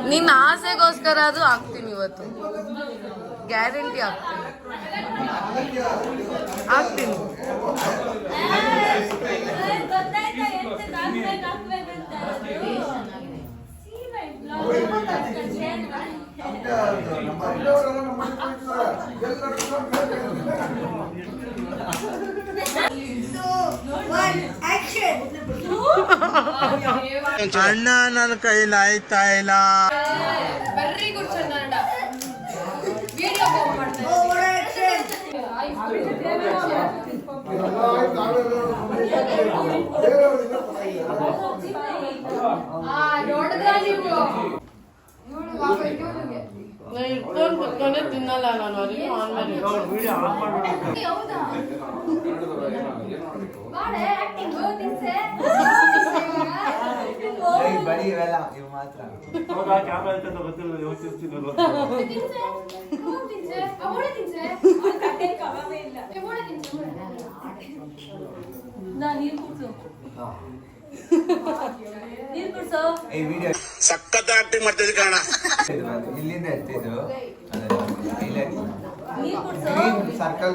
ನಿನ್ನ ಆಸೆಗೋಸ್ಕರ ಅದು ಆಗ್ತೀನಿ ಇವತ್ತು, ಗ್ಯಾರಂಟಿ ಆಗ್ತೀನಿ. ಅಣ್ಣ ನನ್ನ ಕೈಲಿ ಆಯ್ತಾ ಇಲ್ಲ. Very good Kannada. ಇಟ್ಕೊಂಡು ತಿನ್ನಲ್ಲ ನಾನು, ಅದಕ್ಕೆ ಆನ್ಲೈನ್ ಸಖತ್ ಆಕ್ಟಿಂಗ್ ಮಾಡ್ತಿದ್ದೆ ಕಾರಣ ಇಲ್ಲಿಂದ ಎತ್ತಿದ್ದು ಸರ್ಕಲ್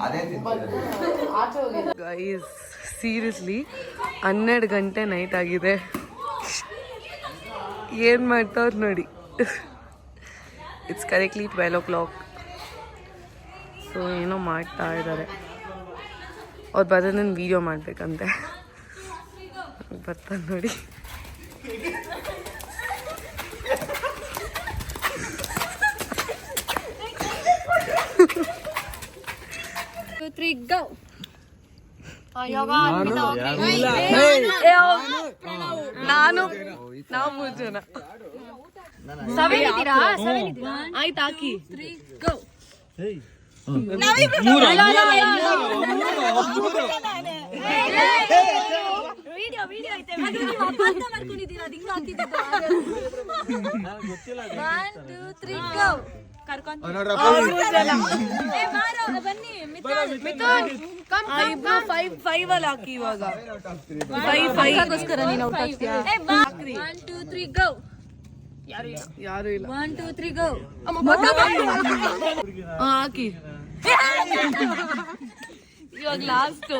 ಅದೇ ಗೈಸ್, ಸೀರಿಯಸ್ಲಿ 12 ಗಂಟೆ ನೈಟ್ ಆಗಿದೆ. ಏನು ಮಾಡ್ತಾವ್ರು ನೋಡಿ. It's correctly 12 o'clock. ಸೊ ಏನೋ ಮಾಡ್ತಾ ಇದ್ದಾರೆ. ಅವ್ರು ಬರೋದನ್ನ ವೀಡಿಯೋ ಮಾಡಬೇಕಂತೆ. ಬರ್ತಾರೆ ನೋಡಿ. ನಾವು 3 ಜನ. ಆಯ್ತು ಹಾಕಿ. ಫೈವ್ ಅಲ್ಲಿ ಹಾಕಿ ಇವಾಗ. ಯಾರು ಇಲ್ಲ. 1 2 3 ಗೋ ಹಾಕಿ. ಇವಾಗ ಲಾಸ್ಟ್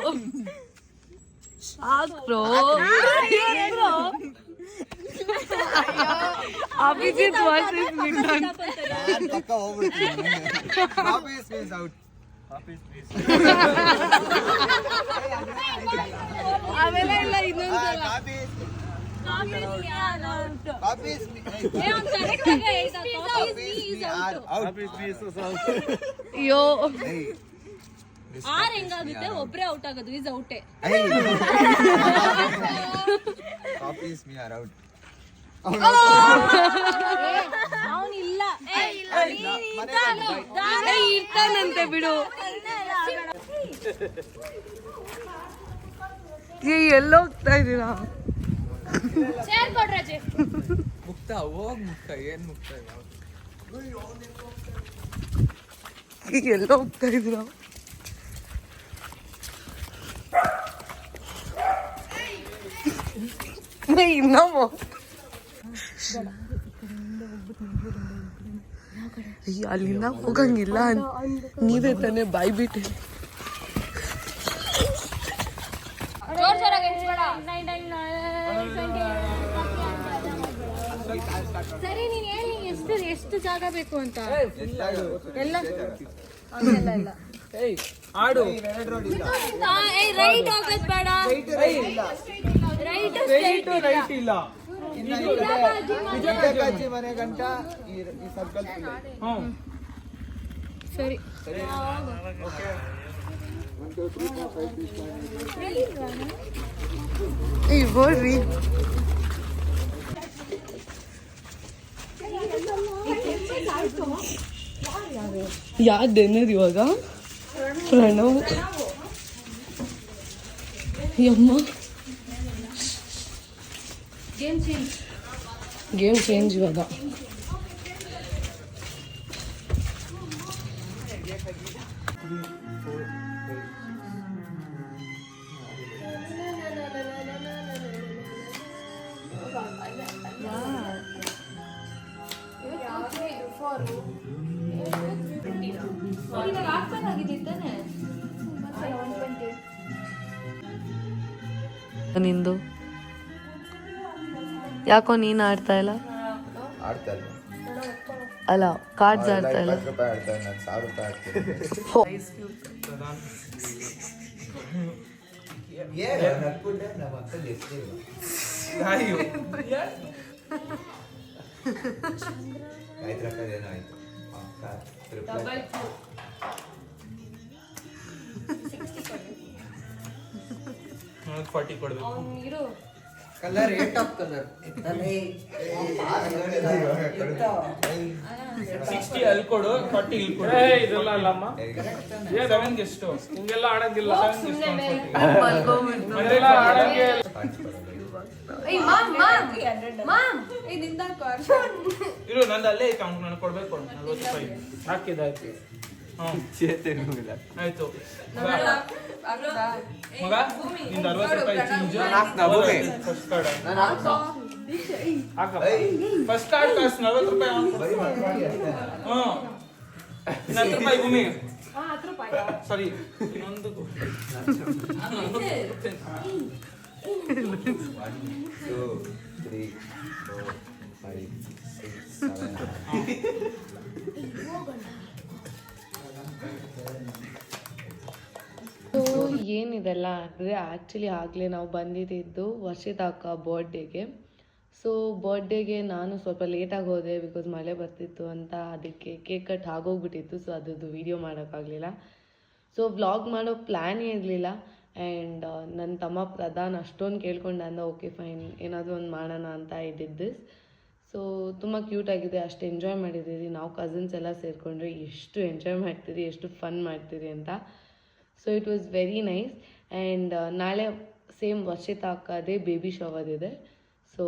ಅಭಿಜಿತ್ ವರ್ಸಸ್ ಮಿಥುನ್. ಅವೆಲ್ಲ ಇಲ್ಲ. ಇನ್ನೊಂದು ಅಯ್ಯೋ, 6 ಹೆಂಗಾಗುತ್ತೆ? ಒಬ್ರೇ ಔಟ್ ಆಗೋದು. ಈಸ್ ಔಟೇ. ಅವನಿಲ್ಲ ಇರ್ತಾನಂತೆ ಬಿಡು. ಎಲ್ಲೋ ಹೋಗ್ತಾ ಇದ್ದೀರಾ? ಮುಕ್ತ ಹೋಗ್ ಮುಕ್ತ. ಏನ್ ಮುಕ್ತ? ಎಲ್ಲೋ ಹೋಗ್ತಾ ಇದ್ದೀರಾ? ಇನ್ನೊಮ್ಮೆ ಅಲ್ಲಿಂದ ಹೋಗಂಗಿಲ್ಲ. ನೀವೇ ತಾನೇ ಬಾಯ್ ಬಿಟ್ಟು. ಸರಿ, ನೀನ್ ಹೇಳಿ ಎಷ್ಟು ಜಾಗ ಬೇಕು ಅಂತ. ಎಲ್ಲ ಆಡು. ರೈಟ್ ಹೋಗೋದ್ ಬೇಡ. ರೈಟ್ ಇಲ್ಲ. ಮನೆ ಗಂಟ ಈ ಸರ್ಕಲ್. ಸರಿ. ಬರ್ರಿ. ಯಾರು ಡಿನ್ನರ್ ಇವಾಗ? ಪ್ರಣವ್ ಯಮ್ಮ ಗೇಮ್ ಚೇಂಜ್. ಗೇಮ್ ಚೇಂಜ್ ಇವಾಗ. ನಿಂದು ಯಾಕೋ ನೀನ್ ಆಡ್ತಾ ಇಲ್ಲ? ಆಡ್ತಾ ಇಲ್ಲ. ಅಲ್ಲ ಕಾರ್ಡ್ಸ್ ಆಡ್ತಾ ಇಲ್ಲ. 20 ರೂಪಾಯಿ ಆಡ್ತಾ ಇಲ್ಲ, 1000 ರೂಪಾಯಿ ಆಡ್ತೀನಿ. ಏನು ನಕ್ಬಿಟ್ಟೆ ನಮ್ಮ ಅಕ್ಕಲ್ಲಿ ಎಷ್ಟಿಲ್ಲ. ಅಯ್ಯೋ ಆಯ್ತು ರೊಕ್ಕ ಏನಾಯ್ತು ಅಕ್ಕ ರೂಪಾಯಿ ನನಗೆ 40 ಕೊಡ್ಬೇಕು. ಕಲರ್ 8 ಆಫ್ ಕಲರ್ 60 ಅಲ್ಲಿ ಕೊಡು, 40 ಇಲ್ಲಿ ಕೊಡು. ಇದೆಲ್ಲ ಅಲ್ಲಮ್ಮ. 7 ಗೆ ಎಷ್ಟು? ಹಿಂಗೆಲ್ಲ ಆಡಂಗಿಲ್ಲ. 7 ಗೆ ಎಷ್ಟು? ಅದೆಲ್ಲ ಆಡಂಗೆ ಇರು, ನಂದು ಅಲ್ಲೇ ಐತೆ, ಅವ್ನು ನನಗೆ ಕೊಡ್ಬೇಕು 40 ರೂಪಾಯಿ ಹಾಕಿದಾಯ್ತು. ಆಯ್ತು ಮಗ, ನಿಂದು 60 ರೂಪಾಯಿ change. First card first card ಕಾಸು 40 ರೂಪಾಯಿ ಹ್ಞೂ 10 ರೂಪಾಯಿ ಭೂಮಿ. ಸರಿ, ಇನ್ನೊಂದು 1 2 3 4 5 6 7 ಸೊ ಏನಿದೆಲ್ಲ ಅಂದರೆ ಆ್ಯಕ್ಚುಲಿ ಆಗಲೇ ನಾವು ಬಂದಿದ್ದು ವರ್ಷದ ಅಕ್ಕ ಬರ್ಡೇಗೆ. ಸೊ ಬರ್ಡೇಗೆ ನಾನು ಸ್ವಲ್ಪ ಲೇಟಾಗಿ ಹೋದೆ ಬಿಕಾಸ್ ಮಳೆ ಬರ್ತಿತ್ತು ಅಂತ. ಅದಕ್ಕೆ ಕೇಕ್ ಕಟ್ ಆಗೋಗ್ಬಿಟ್ಟಿತ್ತು. ಸೊ ಅದ್ರದ್ದು ವೀಡಿಯೋ ಮಾಡೋಕ್ಕಾಗಲಿಲ್ಲ. ಸೊ ವ್ಲಾಗ್ ಮಾಡೋ ಪ್ಲ್ಯಾನೇ ಇರಲಿಲ್ಲ. ಆ್ಯಂಡ್ ನನ್ನ ತಮ್ಮ ಪ್ರಧಾನ್ ಅಷ್ಟೊಂದು ಕೇಳ್ಕೊಂಡು ಅಂದ ಓಕೆ ಫೈನ್ ಏನಾದರೂ ಒಂದು ಮಾಡೋಣ ಅಂತ ಇದ್ದಿದ್ದು. ಸೊ ತುಂಬ ಕ್ಯೂಟಾಗಿದೆ, ಅಷ್ಟು ಎಂಜಾಯ್ ಮಾಡಿದ್ದೀರಿ. ನಾವು ಕಸಿನ್ಸ್ ಎಲ್ಲ ಸೇರಿಕೊಂಡ್ರೆ ಎಷ್ಟು ಎಂಜಾಯ್ ಮಾಡ್ತೀರಿ, ಎಷ್ಟು ಫನ್ ಮಾಡ್ತೀರಿ ಅಂತ. So it was very nice. And ನಾಳೆ ಸೇಮ್ ವರ್ಷಿತಾ ಅಕ್ಕದೇ ಬೇಬಿ ಶವರ್ ಇದೆ. So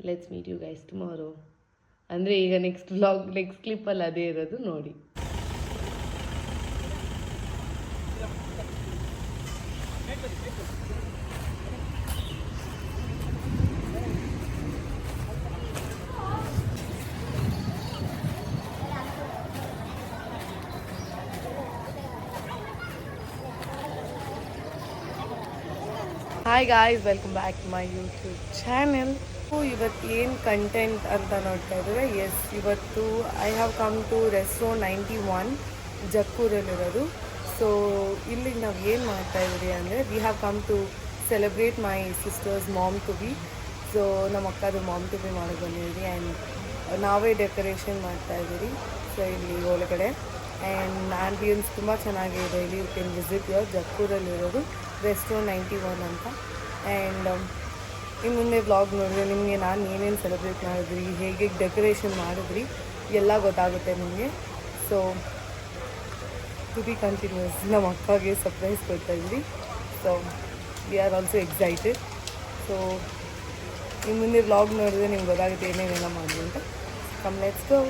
let's meet you guys tomorrow. ಅಂದರೆ ಈಗ ನೆಕ್ಸ್ಟ್ ವ್ಲಾಗ್ ನೆಕ್ಸ್ಟ್ ಕ್ಲಿಪ್ಪಲ್ಲಿ ಅದೇ ಇರೋದು, ನೋಡಿ. Hi guys, welcome back to my YouTube channel. ಇವತ್ತು ಏನು ಕಂಟೆಂಟ್ ಅಂತ ನೋಡ್ತಾ ಇದ್ದಾರೆ. ಎಸ್, ಇವತ್ತು I have come to restaurant 91 ಜಕ್ಕೂರಲ್ಲಿರೋದು. ಸೊ ಇಲ್ಲಿಗೆ ನಾವು ಏನು ಮಾಡ್ತಾಯಿದ್ದೀರಿ ಅಂದರೆ we have come to celebrate my sister's mom to B. So ನಮ್ಮ ಅಕ್ಕದು ಮಾಮ್ ಟು ಬಿ ಮಾಡೋದು ಬಂದಿದ್ದೀವಿ. ಆ್ಯಂಡ್ ನಾವೇ ಡೆಕೋರೇಷನ್ ಮಾಡ್ತಾಯಿದ್ದೀರಿ. ಸೊ ಇಲ್ಲಿ ಒಳಗಡೆ ಆ್ಯಂಡ್ ಆ್ಯಂಬಿಯನ್ಸ್ ತುಂಬ ಚೆನ್ನಾಗಿದೆ. ಇಲ್ಲಿ ಯು ಕ್ಯಾನ್ ವಿಸಿಟ್ ಯುವರ್ ಜಕ್ಕೂರಲ್ಲಿರೋದು ರೆಸ್ಟೋರೆಂಟ್ 91 ಅಂತ. ಆ್ಯಂಡ್ ಇನ್ನು ಮುಂದೆ ವ್ಲಾಗ್ ನೋಡಿದ್ರೆ ನಿಮಗೆ ನಾನು ಏನೇನು ಸೆಲೆಬ್ರೇಟ್ ಮಾಡಿದ್ರಿ, ಹೇಗೆ ಡೆಕೋರೇಷನ್ ಮಾಡಿದ್ರಿ ಎಲ್ಲ ಗೊತ್ತಾಗುತ್ತೆ ನಿಮಗೆ. So to be continues. ನಮ್ಮ ಅಕ್ಕಗೆ ಸರ್ಪ್ರೈಸ್ ಕೊಡ್ತಾಯಿದ್ವಿ. So we are also excited. So ಇನ್ನು ಮುಂದೆ ವ್ಲಾಗ್ ನೋಡಿದ್ರೆ ನಿಮ್ಗೆ ಗೊತ್ತಾಗುತ್ತೆ ಏನೇನೆಲ್ಲ ಮಾಡಿದ್ವಿ ಅಂತ. Come let's go.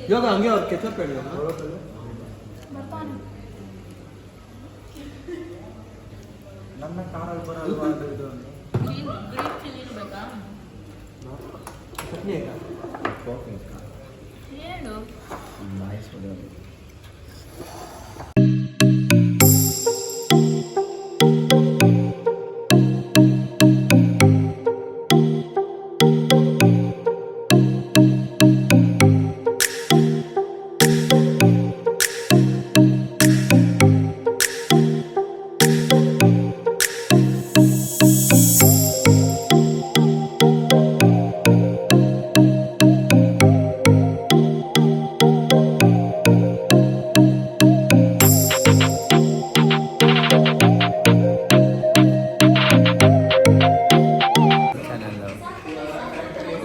ಇವಾಗ ಹಂಗೆ ಅವ್ರು ಕೆಚಪ್ ಹೇಳಿ ನನ್ನ ಕಾರಲ್ಲಿ ಬರಲ್ವಾ ಅದು ಇದು ಅಂತ. ಚಟ್ನಿ ಆಯ್ತಾ? ಹೇಳು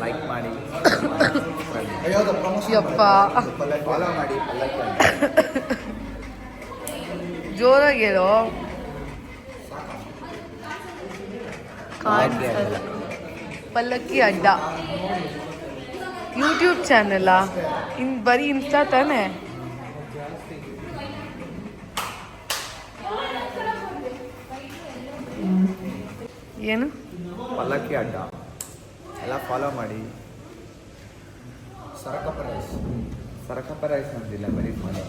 ಲೈಕ್ ಮಾಡಿ ಯಪ್ಪ ಫಾಲೋ ಮಾಡಿ ಪಲ್ಲಕ್ಕಿ ಜೋರಾಗಿ ಹೇಳೋ ಪಲ್ಲಕ್ಕಿ ಅಡ್ಡ ಯೂಟ್ಯೂಬ್ ಚಾನೆಲ್ಲ ಬರೀ ಇನ್ಸ್ಟಾ ತಾನೆ. ಏನು ಪಲ್ಲಕ್ಕಿ ಅಡ್ಡ ಎಲ್ಲ ಫಾಲೋ ಮಾಡಿ. ಸರಕಪ್ಪ ರೈಸ್ ಅಂತಿಲ್ಲ, ಬರೀ ಫಾಲೋ.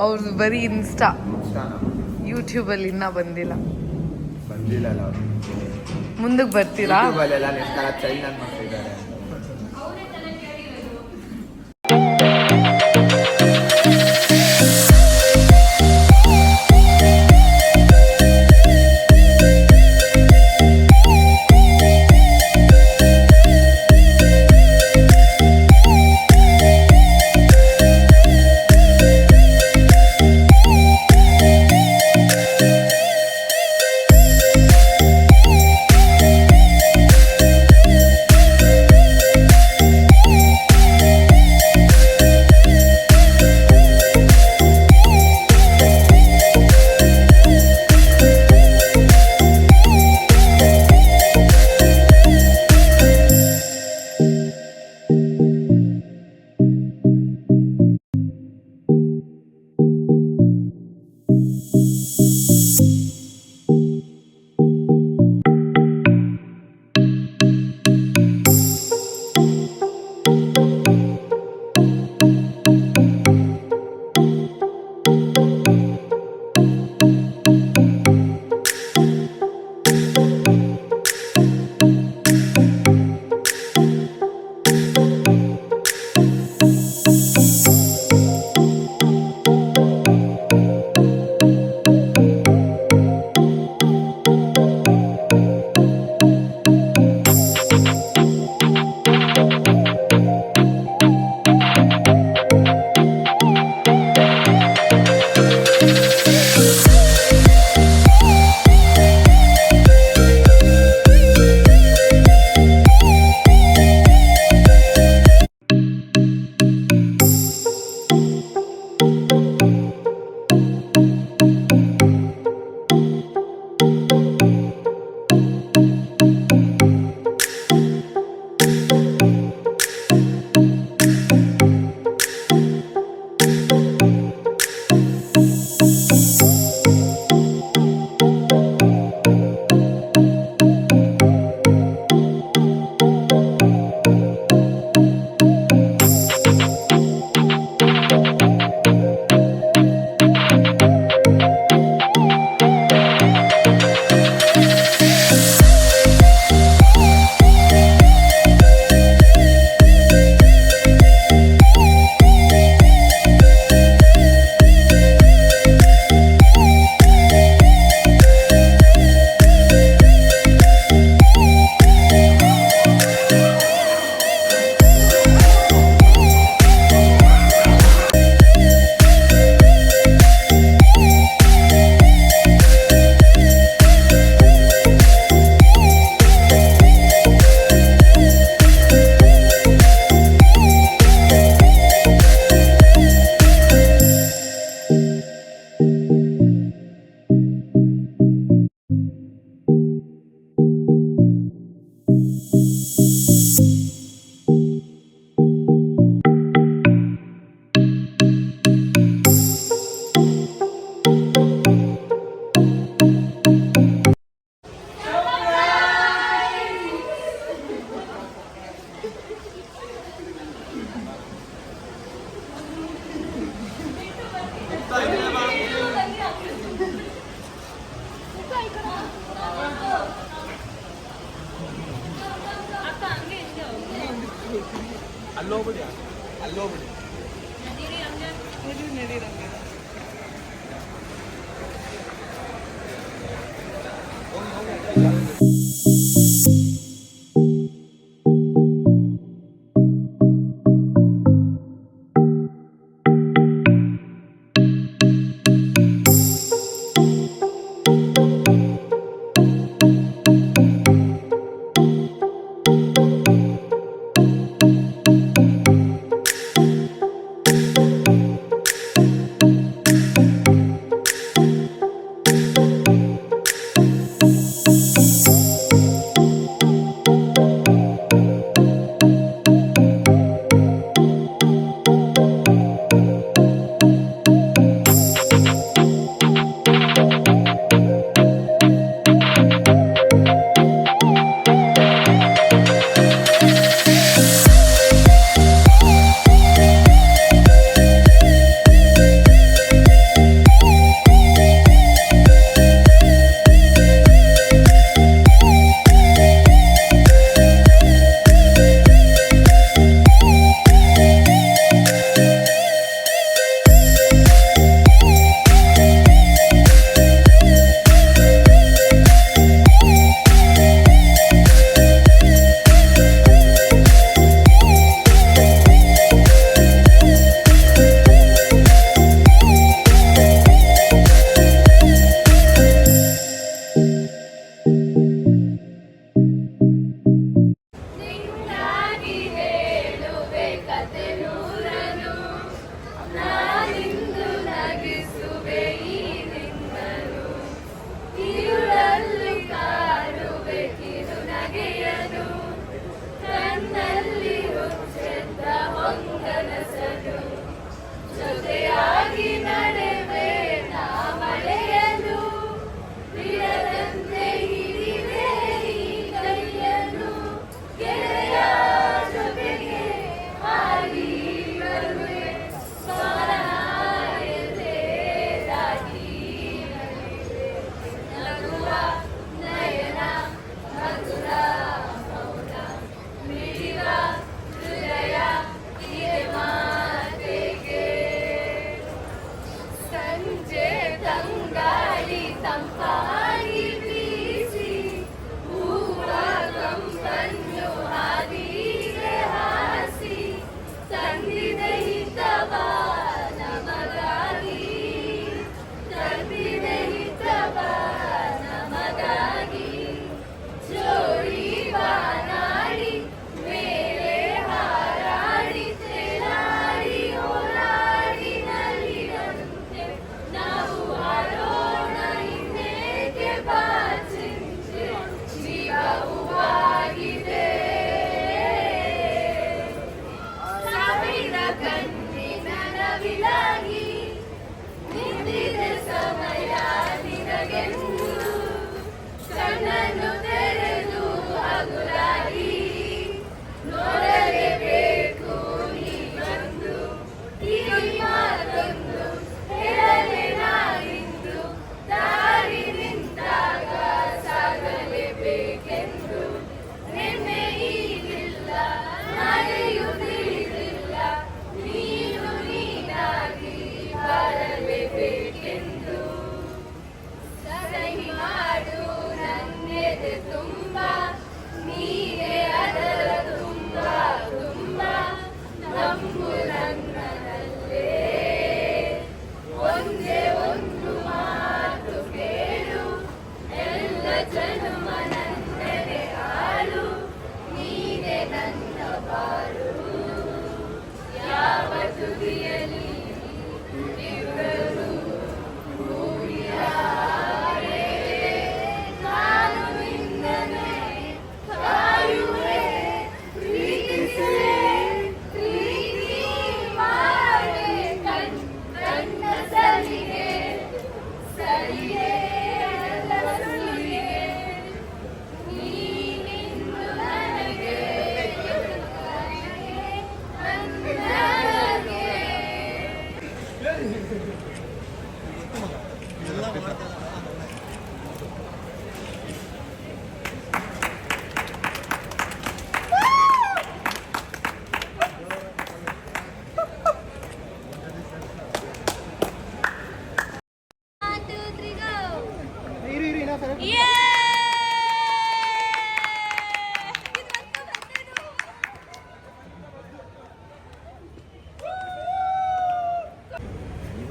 ಅವ್ರದ್ದು ಬರೀ ಇನ್ಸ್ಟಾ, ಇನ್ಸ್ಟಾನ ಯೂಟ್ಯೂಬಲ್ಲಿ ಇನ್ನೂ ಬಂದಿಲ್ಲ. ಬಂದಿಲ್ಲ ಅವರು. ಮುಂದಕ್ಕೆ ಬರ್ತೀರಾ? ಯೂಟ್ಯೂಬಲ್ಲೆಲ್ಲ ನಿನ್ನ ಚೈಲ್ಡ್ ಅನ್ನು ಮಾಡ್ತಿದ್ದಾರೆ.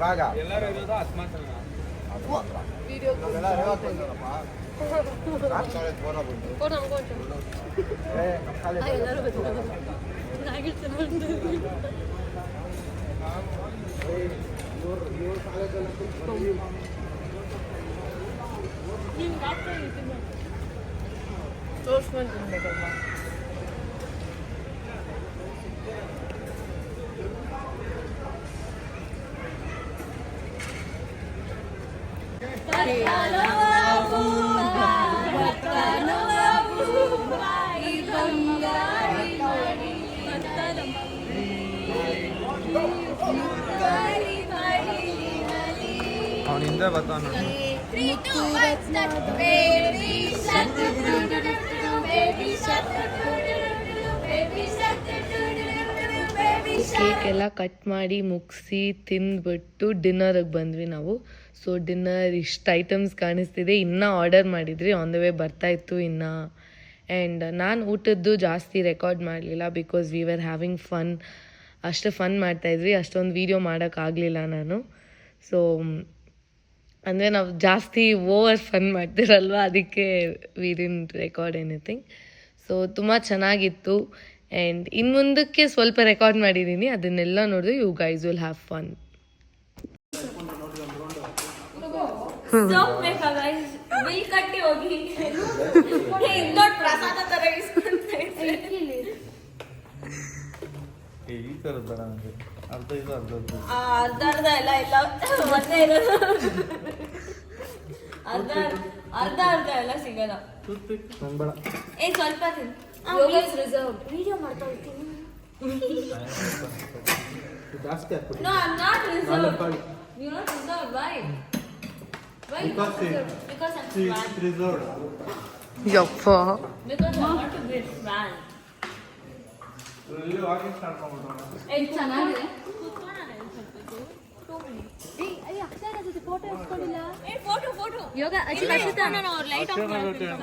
ಇವಾಗ ಎಲ್ಲರೂ ಇರೋದು ಅಸ್ಮಾತ್ ವಿಡಿಯೋ ತೋರ್ಸ್ಕೊಂಡು ತಿನ್ಬೇಕಲ್ವಾ? ಅವನ ಹಿಂದೆ ಬರ್ತಾವ ನೋಡಿ. ಕೇಕ್ ಎಲ್ಲ ಕಟ್ ಮಾಡಿ ಮುಗಿಸಿ ತಿಂದ್ಬಿಟ್ಟು ಡಿನ್ನರಿಗೆ ಬಂದ್ವಿ ನಾವು. ಸೊ ಡಿನ್ನರ್ ಇಷ್ಟು ಐಟಮ್ಸ್ ಕಾಣಿಸ್ತಿದೆ. ಇನ್ನೂ ಆರ್ಡರ್ ಮಾಡಿದ್ರಿ, ಆನ್ ದ ವೇ ಬರ್ತಾಯಿತ್ತು ಇನ್ನು. ಆ್ಯಂಡ್ ನಾನು ಊಟದ್ದು ಜಾಸ್ತಿ ರೆಕಾರ್ಡ್ ಮಾಡಲಿಲ್ಲ because we were having fun. ಅಷ್ಟು ಫನ್ ಮಾಡ್ತಾಯಿದ್ವಿ, ಅಷ್ಟೊಂದು ವೀಡಿಯೋ ಮಾಡೋಕ್ಕಾಗಲಿಲ್ಲ ನಾನು. ಸೊ ಅಂದರೆ ನಾವು ಜಾಸ್ತಿ ಓವರ್ ಫನ್ ಮಾಡ್ತಿರಲ್ವ, ಅದಕ್ಕೆ we didn't record anything. So ತುಂಬ ಚೆನ್ನಾಗಿತ್ತು. ಆ್ಯಂಡ್ ಇನ್ನು ಮುಂದಕ್ಕೆ ಸ್ವಲ್ಪ ರೆಕಾರ್ಡ್ ಮಾಡಿದ್ದೀನಿ, ಅದನ್ನೆಲ್ಲ ನೋಡಿದ್ರೆ you guys will have fun. Bill ಕಟ್ಟಿ ಹೋಗಿ ದೊಡ್ಡ ಪ್ರಸಾದ ತರ ಈ ಥರದ ಬೇಡ ನನಗೆ. ಅರ್ಧ ಇದು ಅರ್ಧ ಅರ್ಧ ಎಲ್ಲ ಇಲ್ಲ ಮತ್ತೆ ಇರೋದು ಅರ್ಧ ಎಲ್ಲ ಸಿಗಲ್ಲ. ಬೇಡ. ಸ್ವಲ್ಪ ತಿನ್. ವಿಡಿಯೋ ಮಾಡ್ತಾ ಇರ್ತೀನಿ. ಜಾಸ್ತಿ ಹಾಕ್ಬಿಡಿ. No, I'm not reserved. You're not reserved. Why? Why? Because I'm fat. Reserved. ಯಪ್ಪ, Because I want to be fat. ಇಲ್ಲಿ ವಾಕಿಂಗ್ ಸ್ಟಾರ್ಟ್ ಮಾಡ್ಬಿಡೋಣ. ಚೆನ್ನಾಗಿದೆ. ಫೋಟೋ ಯೋಗ ನಾನು ಲೈಟ್ ಆಫ್ ಮಾಡ್ತೀನಿ.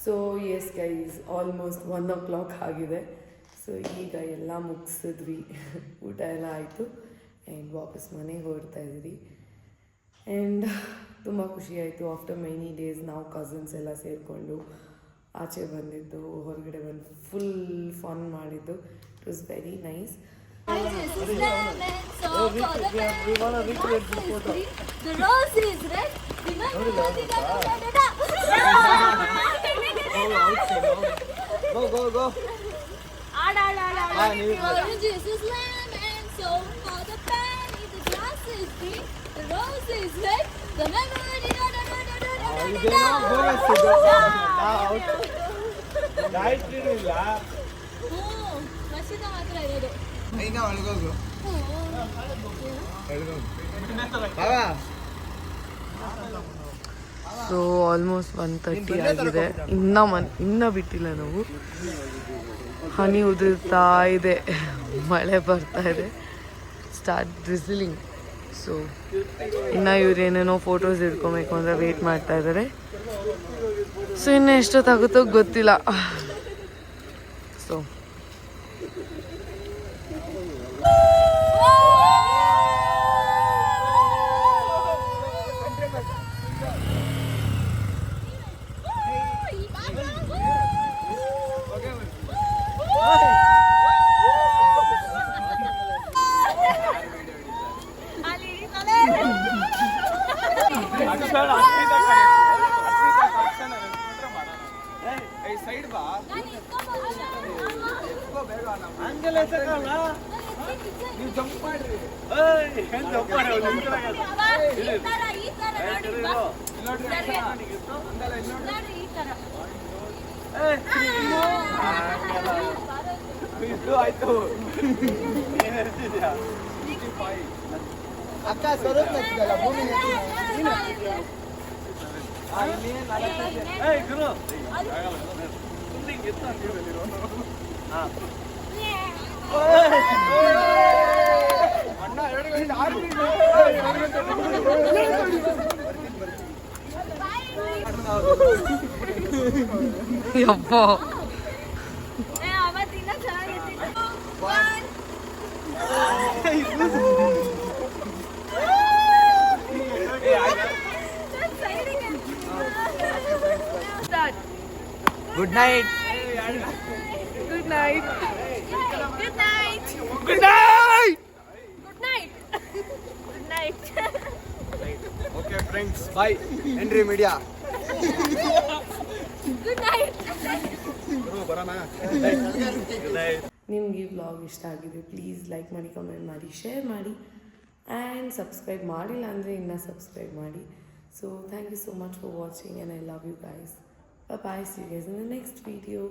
So yes guys, almost 1 o'clock ಆಗಿದೆ. ಸೊ ಈಗ ಎಲ್ಲ ಮುಗಿಸಿದ್ವಿ, ಊಟ ಎಲ್ಲ ಆಯಿತು. ಆ್ಯಂಡ್ ವಾಪಸ್ ಮನೆಗೆ ಹೊರಡ್ತಾ ಇದ್ವಿ. ಆ್ಯಂಡ್ ತುಂಬ ಖುಷಿಯಾಯಿತು. ಆಫ್ಟರ್ ಮೆನಿ ಡೇಸ್ ನಾವು ಕಸಿನ್ಸ್ ಎಲ್ಲ ಸೇರಿಕೊಂಡು ಆಚೆ ಬಂದಿದ್ದು, ಹೊರಗಡೆ ಬಂದು ಫುಲ್ ಫನ್ ಮಾಡಿದ್ದು. It was very nice. ಮಾತ್ರ ಇರೋದು. ಸೊ ಆಲ್ಮೋಸ್ಟ್ 1:30 ಆಗಿದೆ. ಇನ್ನೂ ಬಿಟ್ಟಿಲ್ಲ ನಾವು. ಹನಿ ಉದುರ್ತಾ ಇದೆ, ಮಳೆ ಬರ್ತಾ ಇದೆ, ಸ್ಟಾರ್ಟ್ ಡ್ರಿಸಲಿಂಗ್. ಸೊ ಇನ್ನು ಇವ್ರು ಏನೇನೋ ಫೋಟೋಸ್ ಇಟ್ಕೊಬೇಕು ಅಂದರೆ ವೆಯ್ಟ್ ಮಾಡ್ತಾ ಇದ್ದಾರೆ. ಸೊ ಇನ್ನು ಎಷ್ಟೊತ್ತಾಗುತ್ತೋ ಗೊತ್ತಿಲ್ಲ. ಸೊ ಸೈಡ್ ಬಾ. ನೀವು ಜಂಪ್ ಮಾಡ್ರಿ. ಜಂಪ್ ಮಾಡಿ ಆಯ್ತು. ಅಕ್ಕ ಸ್ವರೂಪ್ ನಚ್ಚಿದಲ್ಲ ಭೂಮಿ ಗುರು ಅಣ್ಣ 2 ಗಂಟೆ 6 ಗಂಟೆ ಯಪ್ಪ ಅವತ್ತಿನ ಚೆನ್ನಾಗಿತ್ತು. Good night. Good night. Good night. Good night. Good night. Good night. Okay friends bye entry media Good night. ಬರೋಣ. ನಿಮ್ಗೆ ಈ ವ್ಲಾಗ್ ಇಷ್ಟ ಆಗಿದೆ ಪ್ಲೀಸ್ ಲೈಕ್ ಮಾಡಿ ಕಮೆಂಟ್ ಮಾಡಿ ಶೇರ್ ಮಾಡಿ ಆ್ಯಂಡ್ ಸಬ್ಸ್ಕ್ರೈಬ್ ಮಾಡಿಲ್ಲ ಅಂದರೆ ಇನ್ನೂ ಸಬ್ಸ್ಕ್ರೈಬ್ ಮಾಡಿ. So thank you so much for watching and I love you guys. Bye see you guys in the next video.